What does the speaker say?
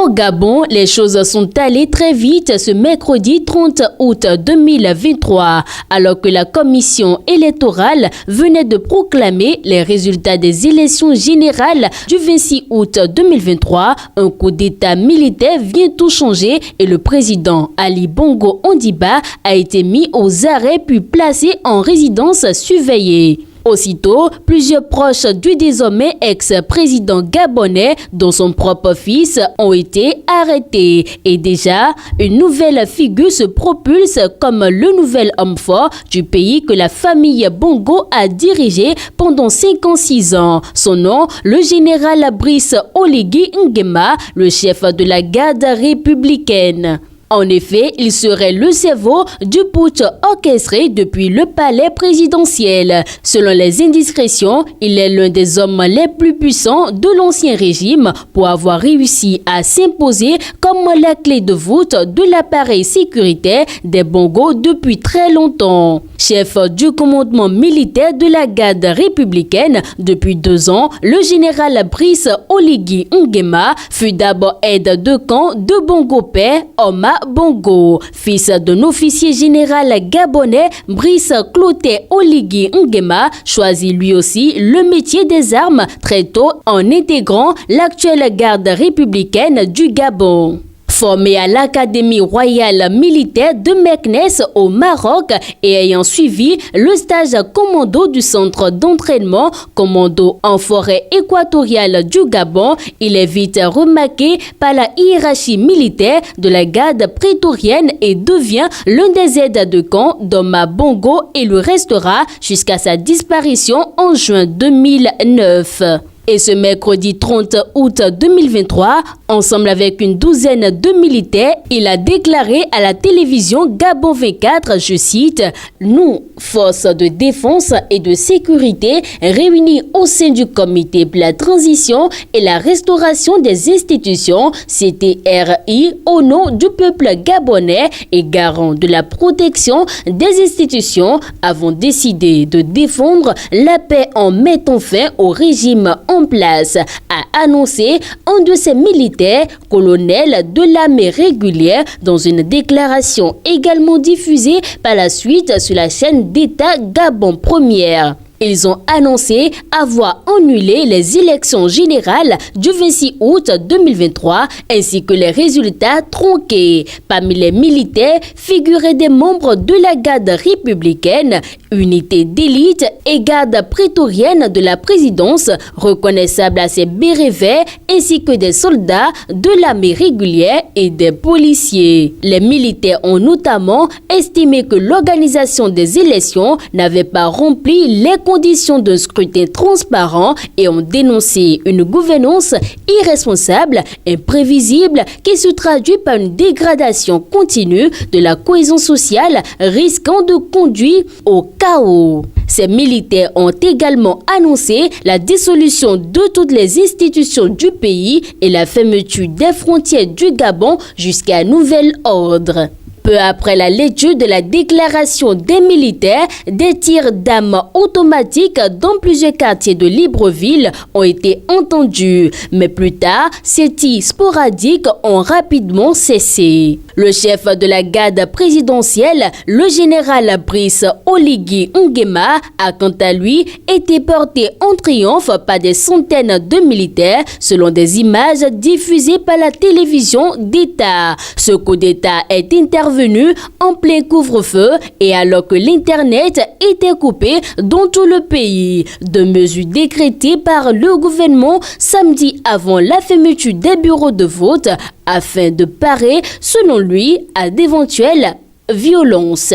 Au Gabon, les choses sont allées très vite ce mercredi 30 août 2023, alors que la commission électorale venait de proclamer les résultats des élections générales du 26 août 2023. Un coup d'État militaire vient tout changer et le président Ali Bongo Ondimba a été mis aux arrêts puis placé en résidence surveillée. Aussitôt, plusieurs proches du désormais ex-président gabonais, dont son propre fils, ont été arrêtés. Et déjà, une nouvelle figure se propulse comme le nouvel homme fort du pays que la famille Bongo a dirigé pendant 56 ans. Son nom, le général Brice Oligui Nguema, le chef de la garde républicaine. En effet, il serait le cerveau du putsch orchestré depuis le palais présidentiel. Selon les indiscrétions, il est l'un des hommes les plus puissants de l'ancien régime pour avoir réussi à s'imposer comme la clé de voûte de l'appareil sécuritaire des Bongo depuis très longtemps. Chef du commandement militaire de la garde républicaine depuis 2 ans, le général Brice Oligui Nguema fut d'abord aide de camp de Bongo père Omar Bongo, fils d'un officier général gabonais. Brice Clotaire Oligui Nguema choisit lui aussi le métier des armes très tôt en intégrant l'actuelle garde républicaine du Gabon. Formé à l'Académie royale militaire de Meknès au Maroc et ayant suivi le stage commando du centre d'entraînement commando en forêt équatoriale du Gabon, il est vite remarqué par la hiérarchie militaire de la garde prétorienne et devient l'un des aides de camp d'Omar Bongo et le restera jusqu'à sa disparition en juin 2009. Et ce mercredi 30 août 2023, ensemble avec une douzaine de militaires, il a déclaré à la télévision Gabon 24, je cite, « Nous, forces de défense et de sécurité, réunis au sein du comité pour la transition et la restauration des institutions, CTRI, au nom du peuple gabonais et garant de la protection des institutions, avons décidé de défendre la paix en mettant fin au régime en place, a annoncé un de ses militaires, colonel de l'armée régulière, dans une déclaration également diffusée par la suite sur la chaîne d'État Gabon Première. Ils ont annoncé avoir annulé les élections générales du 26 août 2023 ainsi que les résultats tronqués. Parmi les militaires figuraient des membres de la garde républicaine, unité d'élite et garde prétorienne de la présidence, reconnaissables à ses bérets verts, ainsi que des soldats de l'armée régulière et des policiers. Les militaires ont notamment estimé que l'organisation des élections n'avait pas rempli les conditions d'un scrutin transparent et ont dénoncé une gouvernance irresponsable, imprévisible, qui se traduit par une dégradation continue de la cohésion sociale, risquant de conduire au chaos. Ces militaires ont également annoncé la dissolution de toutes les institutions du pays et la fermeture des frontières du Gabon jusqu'à nouvel ordre. Peu après la lecture de la déclaration des militaires, des tirs d'armes automatiques dans plusieurs quartiers de Libreville ont été entendus. Mais plus tard, ces tirs sporadiques ont rapidement cessé. Le chef de la garde présidentielle, le général Brice Oligui Nguema, a quant à lui été porté en triomphe par des centaines de militaires selon des images diffusées par la télévision d'État. Ce coup d'État est intervenu en plein couvre-feu et alors que l'Internet était coupé dans tout le pays. De mesures décrétées par le gouvernement samedi avant la fermeture des bureaux de vote afin de parer, selon lui, à d'éventuelles violences.